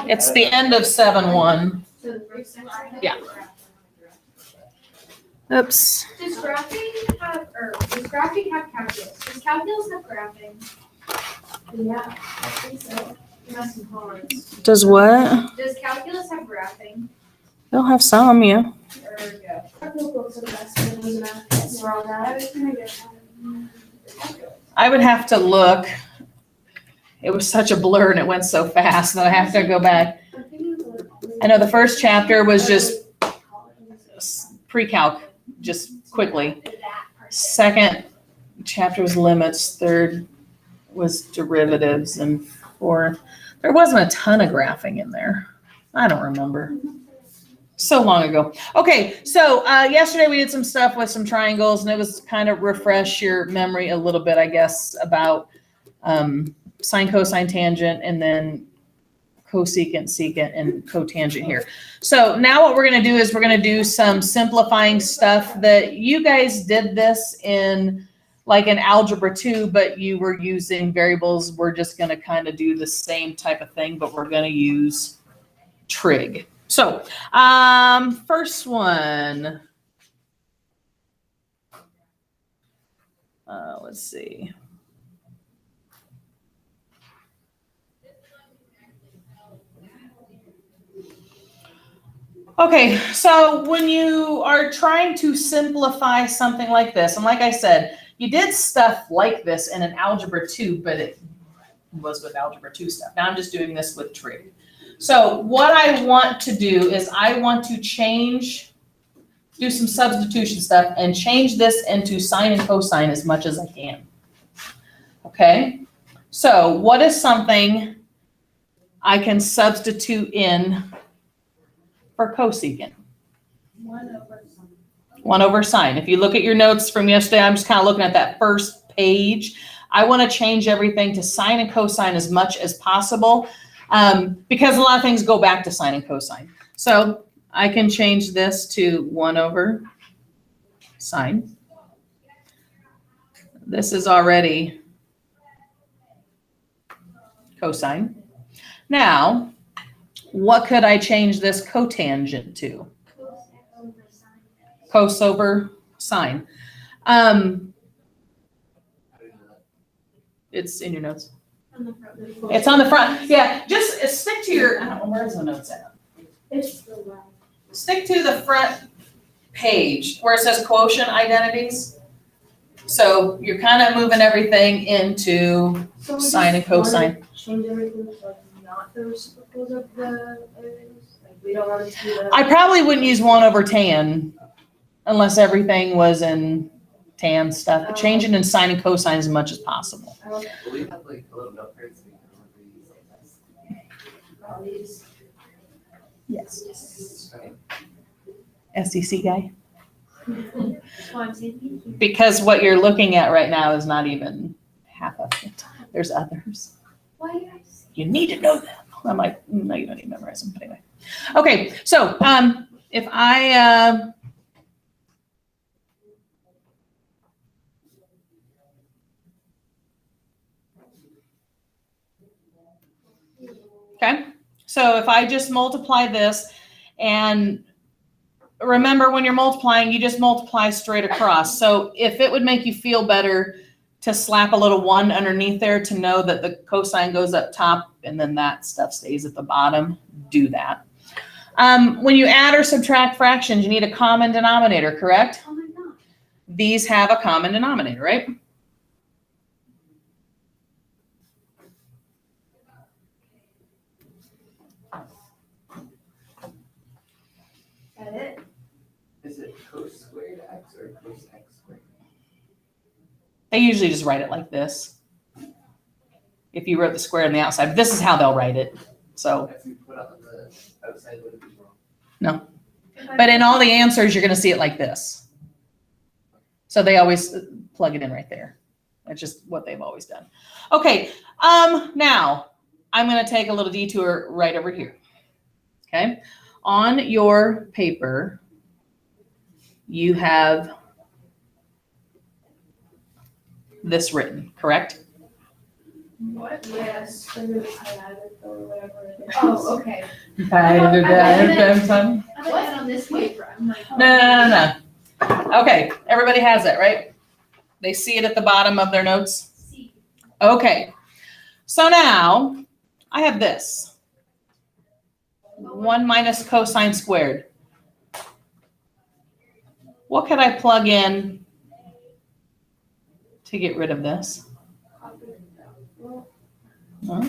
It's the end of 7-1. Yeah. Oops. Does graphing have calculus? Does calculus have graphing? Yeah, I think so. It must be hard. Does what? Does calculus have graphing? They'll have some, yeah. I would have to look. It was such a blur and it went so fast that I have to go back. I know the first chapter was just pre-calc, just quickly. Second chapter was limits. Third was derivatives. And fourth, there wasn't a ton of graphing in there. I don't remember. So long ago. Okay, so yesterday we did some stuff with some triangles, and it was kind of refresh your memory a little bit, I guess, about sine, cosine, tangent, and then cosecant, secant, and cotangent here. So now what we're going to do is we're going to do some simplifying stuff that you guys did this in like in algebra 2, but you were using variables. We're just going to kind of do the same type of thing, but we're going to use trig. So first one, let's see. Okay, so when you are trying to simplify something like this, and like I said, you did stuff like this in an algebra 2, but it was with algebra 2 stuff. Now I'm just doing this with trig. So what I want to do is I want to do some substitution stuff and change this into sine and cosine as much as I can. Okay, so what is something I can substitute in for cosecant? 1 over sine. If you look at your notes from yesterday, I'm just kind of looking at that first page. I want to change everything to sine and cosine as much as possible because a lot of things go back to sine and cosine. So I can change this to 1 over sine. This is already cosine. Now, what could I change this cotangent to? Cos over sine. It's in your notes. It's on the front. Yeah, just stick to your, I don't know, where's the notes at? Stick to the front page where it says quotient identities. So you're kind of moving everything into sine and cosine. Change everything so not the reciprocals of the areas? Like we don't want to do that. I probably wouldn't use 1 over tan unless everything was in tan stuff. But change it in sine and cosine as much as possible. Okay. We have like a little note cards. All these. Yes. SEC guy. That's why I'm saying thank you. Because what you're looking at right now is not even half of it. There's others. Why are you guys? You need to know them. I'm like, no, you don't need to memorize them. But anyway. Okay, so if I okay, so if I just multiply this, and remember when you're multiplying, you just multiply straight across. So if it would make you feel better to slap a little 1 underneath there to know that the cosine goes up top and then that stuff stays at the bottom, do that. When you add or subtract fractions, you need a common denominator, correct? Oh my God. These have a common denominator, right? Got it? Is it cos squared x or cos x squared? They usually just write it like this. If you wrote the square on the outside, this is how they'll write it. So, If you put on the outside, would it be wrong? no. But in all the answers, you're going to see it like this. So they always plug it in right there. That's just what they've always done. Okay, now I'm going to take a little detour right over here. Okay, on your paper, you have this written, correct? What? Yes, under the highlighted or whatever it is. Oh, okay. Okay, I no, thought it was on this paper. I'm like, oh. no. Okay, everybody has it, right? They see it at the bottom of their notes? See. Okay, so now I have this. 1 minus cosine squared. What could I plug in to get rid of this? Huh?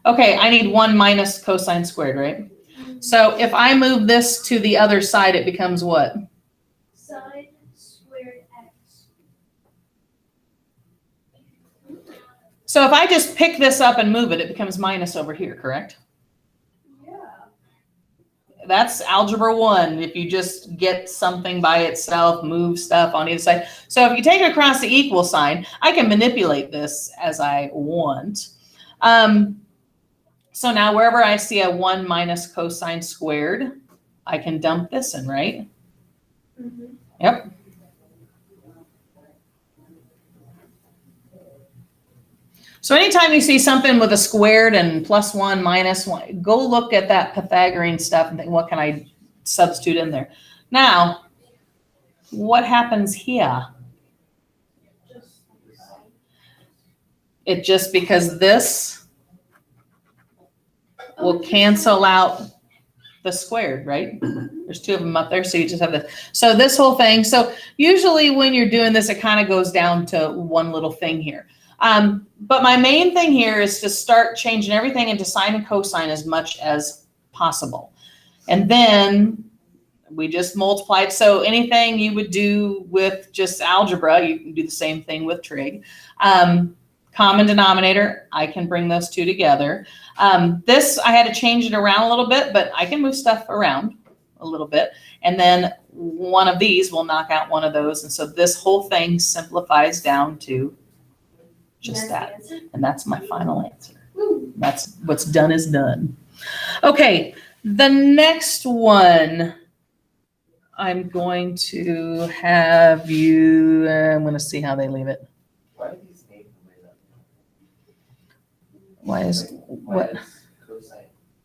Okay, I need 1 minus cosine squared, right? So if I move this to the other side, it becomes what? Sine squared x. So if I just pick this up and move it, it becomes minus over here, correct? Yeah. That's algebra 1. If you just get something by itself, move stuff on either side. So if you take it across the equal sign, I can manipulate this as I want. So now wherever I see a 1 minus cosine squared, I can dump this in, right? Mm-hmm. Yep. So anytime you see something with a squared and +1, -1, go look at that Pythagorean stuff and think, what can I substitute in there? Now, what happens here? It just, because this will cancel out the squared, right? There's 2 of them up there, so you just have this. So this whole thing, so usually when you're doing this, it kind of goes down to one little thing here. But my main thing here is to start changing everything into sine and cosine as much as possible. And then we just multiplied. So anything you would do with just algebra, you can do the same thing with trig. Common denominator, I can bring those 2 together. This, I had to change it around a little bit, but I can move stuff around a little bit. And then one of these will knock out one of those. And so this whole thing simplifies down to just that. And that's my final answer. That's what's done is done. Okay, the next one, I'm going to have you, I'm going to see how they leave it. Why are these named the way that? Why is, what? Why is cosine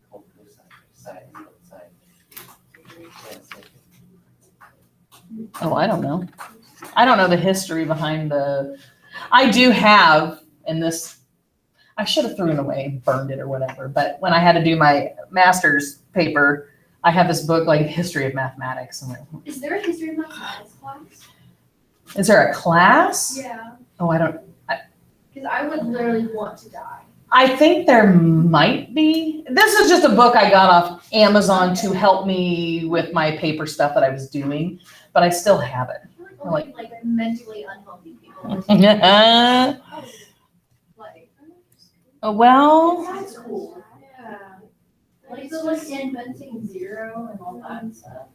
called cosine? Sine is called sine. Yeah, same thing. Oh, I don't know. I don't know the history behind the, I do have in this, I should have thrown it away, burned it or whatever, but when I had to do my master's paper, I have this book, like History of Mathematics. And Is there a history of mathematics class? is there a class? Yeah. Oh, I don't, Because I would literally want to die. I think there might be. This is just a book I got off Amazon to help me with my paper stuff that I was doing, but I still have it. I feel like only like mentally unhealthy people. Like, Well, that's cool. Yeah. Like so, like inventing zero and all that stuff.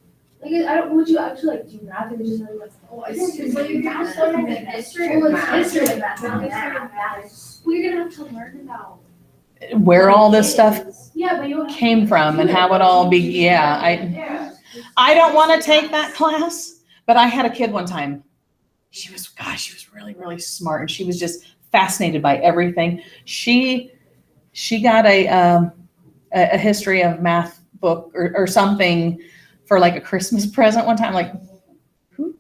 Like, I don't. Would you actually like do math or just like? Oh, it's like you're just learning the history of math. History of math. Well, you're gonna have to learn about where all this stuff yeah, but you came from and how it all be. Yeah, I don't want to take that class, but I had a kid one time. She was really, really smart, and she was just fascinated by everything. She got a history of math book or something for like a Christmas present one time. Like,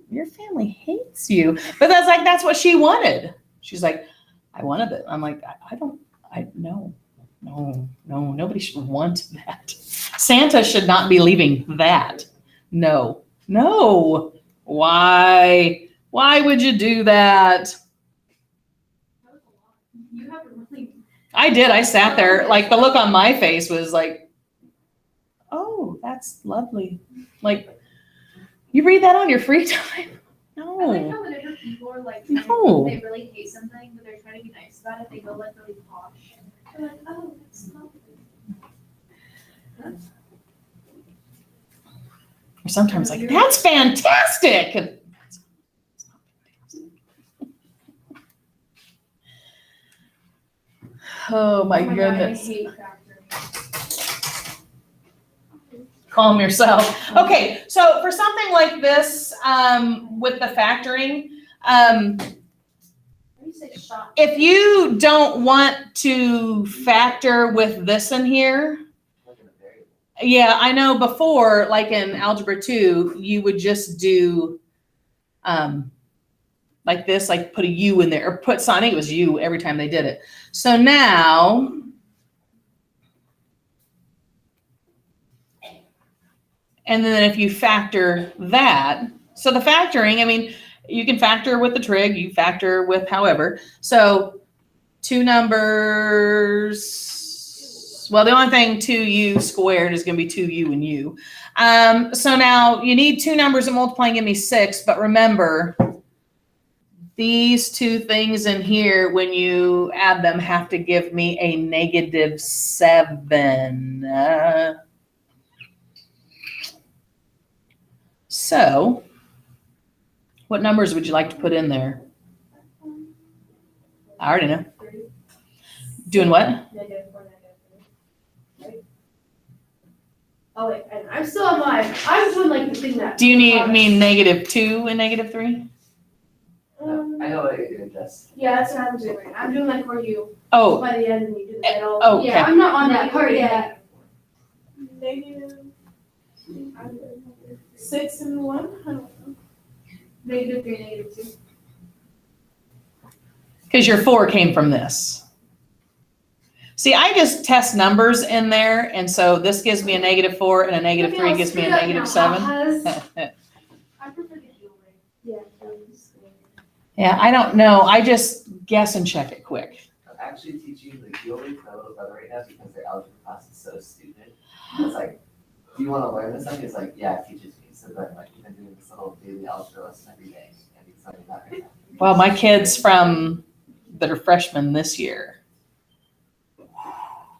your family hates you, but that's what she wanted. She's like, I wanted it. I'm like, no, nobody should want that. Santa should not be leaving that. No. Why would you do that? You have to really. I did. I sat there, like the look on my face was like, oh, that's lovely. Like, you read that on your free time? I like No. how whenever people are like, No. they really hate something, but they're trying to be nice about it, they go like really posh. They're like, oh, that's lovely. Or sometimes like, that's fantastic. And oh my God, goodness. I hate factoring. Calm yourself. Okay, so for something like this, with the factoring, say shot? If you don't want to factor with this in here, Look at the variable. yeah, I know before, like in Algebra 2, you would just do like this, like put a U in there, or put something, I think it was U every time they did it. So now, and then if you factor that, so the factoring, I mean, you can factor with the trig, you factor with however. So 2 numbers, well, the only thing 2u squared is going to be 2u and u. So now you need 2 numbers that multiply and give me 6, but remember, these 2 things in here, when you add them, have to give me a -7. So, what numbers would you like to put in there? I already know. Doing what? -4, -3. Right? Oh wait, I'm still on my. I was doing like the thing that. Do you mean -2 and -3? I know what you're doing, Jess. Yeah, that's what I'm doing right now. I'm doing like where you Oh, by the end and you do the middle. oh, okay. Yeah, I'm not on that part yet. -6 and 1. I don't know. -3, -2. Because your 4 came from this. See, I just test numbers in there, and so this gives me a -4, and a -3 gives me a -7. I prefer the heel way. Yeah. Yeah, I don't know. I just guess and check it quick. I'm actually teaching the Gilbert to my little brother right now because their algebra class is so stupid. It's like, do you want to learn this thing? It's like, yeah, it teaches me. So then, like, we've been doing this little daily algebra lesson every day, and he's learning that right now. Well, my kids that are freshmen this year,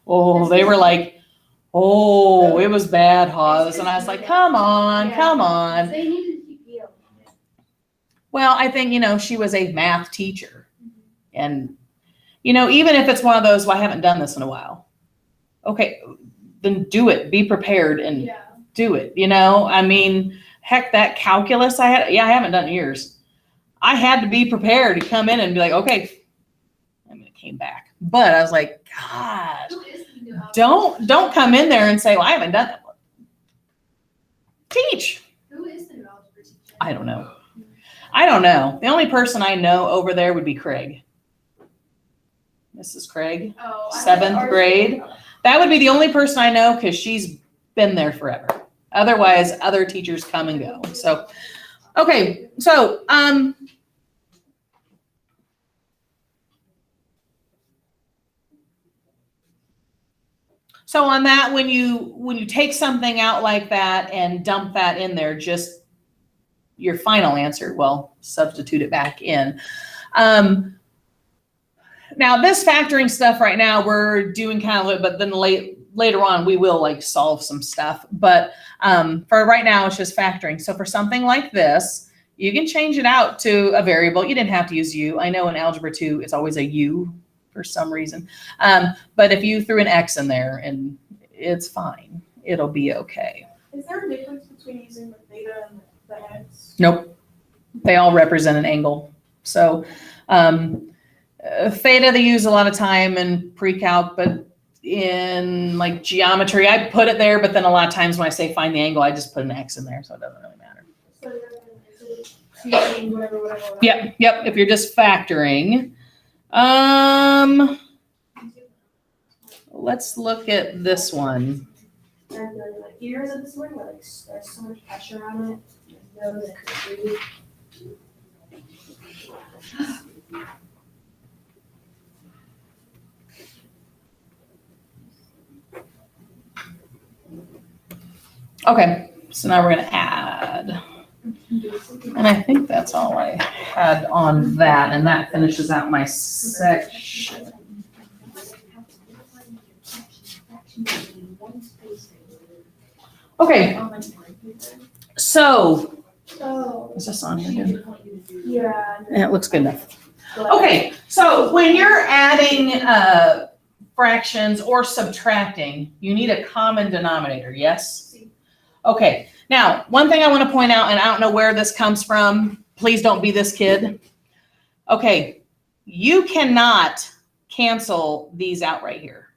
oh, they were like, oh, it was bad, Hawes. And I was like, come on, come on. They need to keep heel. Well, I think, she was a math teacher. And, even if it's one of those, well, I haven't done this in a while. Okay, then do it. Be prepared and Yeah. do it. I mean, heck, that calculus I haven't done in years. I had to be prepared to come in and be like, okay, I mean, it came back. But I was like, gosh, don't come in there and say, well, I haven't done that. Teach. Who is the new algebra teacher? I don't know. The only person I know over there would be Craig. Mrs. Craig, Oh, I 7th thought grade. That would be the only person I know because she's been there forever. Otherwise, other teachers come and go. So, okay. So, on that, when you take something out like that and dump that in there, just your final answer, well, substitute it back in. Now this factoring stuff right now, we're doing kind of, but then later on we will like solve some stuff. But for right now, it's just factoring. So for something like this, you can change it out to a variable. You didn't have to use U. I know in Algebra 2, it's always a U for some reason. But if you threw an X in there, and it's fine, it'll be okay. Is there a difference between using the theta and the x? Nope. They all represent an angle. So theta they use a lot of time in pre-calc, but in like geometry, I put it there, but then a lot of times when I say find the angle, I just put an X in there, so it doesn't really matter. So whatever. Yep. If you're just factoring. Let's look at this one. And then like ears of this one, where like there's so much pressure on it. Nose and breathe. Okay, so now we're gonna add. And I think that's all I had on that, and that finishes out my section. Okay, so, Oh. is this on here again? Yeah. Yeah, it looks good enough. Okay, so when you're adding fractions or subtracting, you need a common denominator, yes? Okay, now, one thing I want to point out, and I don't know where this comes from, please don't be this kid. Okay, you cannot cancel these out right here.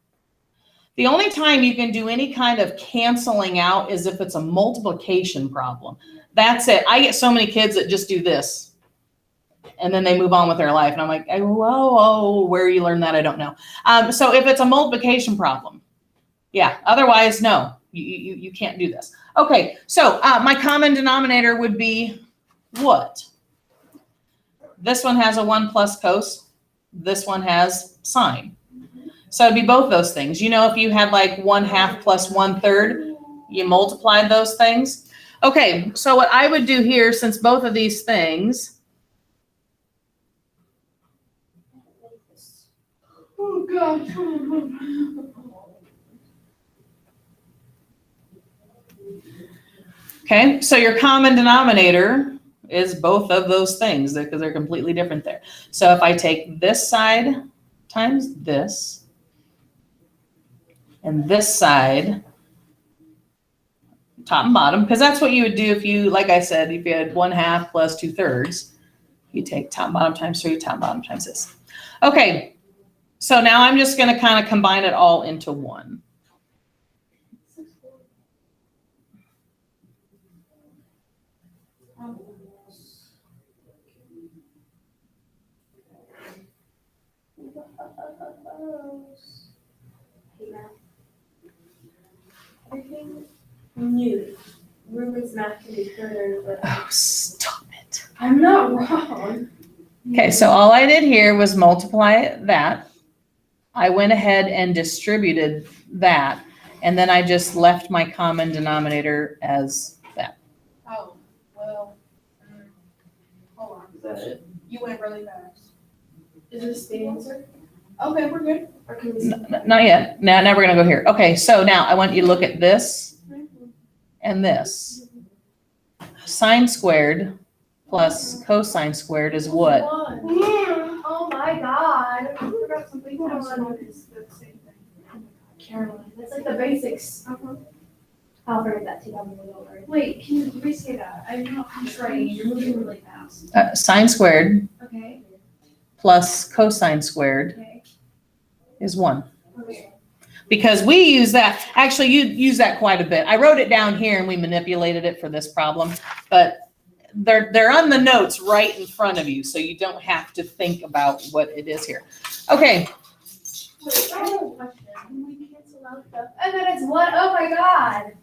The only time you can do any kind of canceling out is if it's a multiplication problem. That's it. I get so many kids that just do this and then they move on with their life. And I'm like, whoa, where you learn that, I don't know. So if it's a multiplication problem, yeah, otherwise, no, you can't do this. Okay, so my common denominator would be what? This one has a 1 plus cos. This one has sine. So it'd be both those things. You know, if you had like 1/2 plus 1/3, you multiplied those things. Okay, so what I would do here, since both of these things, Oh, gosh. okay, so your common denominator is both of those things because they're completely different there. So if I take this side times this, and this side, top and bottom, because that's what you would do if you, like I said, if you had 1/2 plus 2/3, you take top and bottom times 3, top and bottom times this. Okay, so now I'm just going to kind of combine it all into one. Everything new. Ruben's math can be further, but Oh, stop it. I'm not wrong. Okay, so all I did here was multiply that. I went ahead and distributed that, and then I just left my common denominator as that. Oh, well, hold on. Is that it? You went really fast. Is this the answer? Okay, we're good. Or can we see? Not yet. Now we're going to go here. Okay, so now I want you to look at this and this. Sine squared plus cosine squared is what? Oh my god. I forgot something. Hold Times on. 1 is the same thing. Caroline, that's like the basics. I'll forget that too. Don't worry. Wait, can you re-say that? I'm not concentrating. You're moving really fast. Sine squared Okay, plus cosine squared okay. is 1. Okay. Because we use that, actually you use that quite a bit. I wrote it down here and we manipulated it for this problem, but they're on the notes right in front of you, so you don't have to think about what it is here. Okay, Wait, I have a question. Can we cancel out the? And then it's what? Oh my god.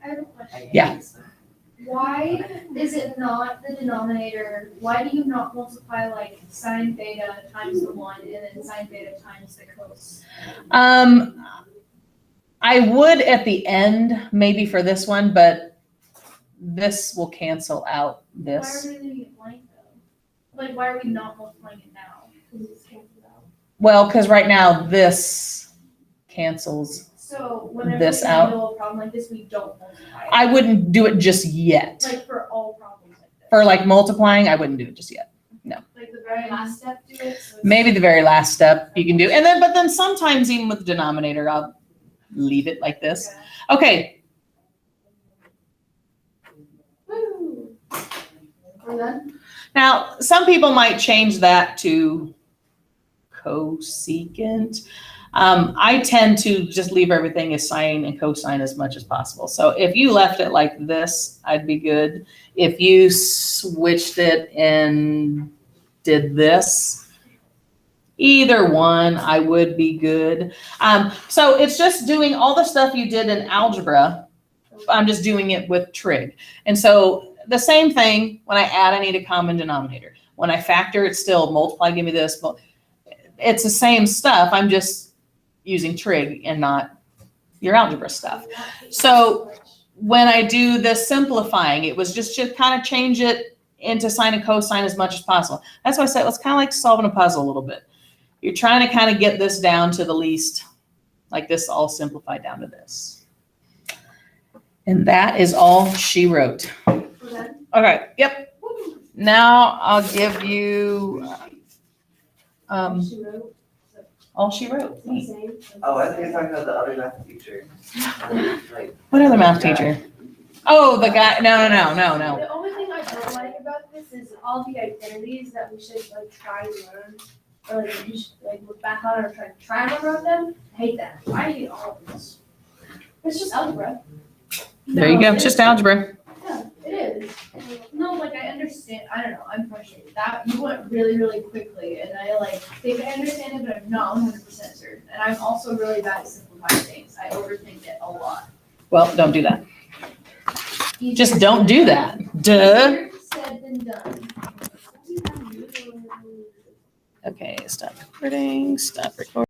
I have a question. Yeah. Why is it not the denominator? Why do you not multiply like sine theta times the 1 and then sine theta times the cos? I would at the end, maybe for this one, but this will cancel out Why are this. we leaving it blank though? Like, why are we not multiplying it now? Because it's canceled out. Well, because right now this cancels. So whenever This we out. handle a problem like this, we don't multiply it. I wouldn't do it just yet. Like for all problems like this. For like multiplying, I wouldn't do it just yet. Like the very last step to it. So it's- Maybe the very last step you can do. And then, but then sometimes even with the denominator, I'll leave it like this. Okay, Woo. We're done? now some people might change that to cosecant. I tend to just leave everything as sine and cosine as much as possible. So if you left it like this, I'd be good. If you switched it and did this, either one, I would be good. So it's just doing all the stuff you did in algebra. I'm just doing it with trig. And so the same thing, when I add, I need a common denominator. When I factor, it's still multiply, give me this. It's the same stuff. I'm just using trig and not your algebra stuff. So when I do the simplifying, it was just to kind of change it into sine and cosine as much as possible. That's why I said it's kind of like solving a puzzle a little bit. You're trying to kind of get this down to the least, like this all simplified down to this. And that is all she wrote. We're done? Okay, yep. Now I'll give you She wrote. all she wrote. It's the same. Oh, I think you're talking about the other math teacher. Like, What other math teacher? Oh, the guy, no. The only thing I don't like about this is all the identities that we should like try and learn. or like you just like look back on or try and remember them. I hate that. Why do you all of this? It's just algebra. There you go, No, just algebra. Yeah, it is. No, like I understand. I don't know. I'm frustrated. That you went really, really quickly, and I like think I understand it, but I'm not 100% certain. And I'm also really bad at simplifying things. I overthink it a lot. Well, don't do that. Easier Just don't do that. Duh. Easier said than done. Okay, stop recording, stop recording.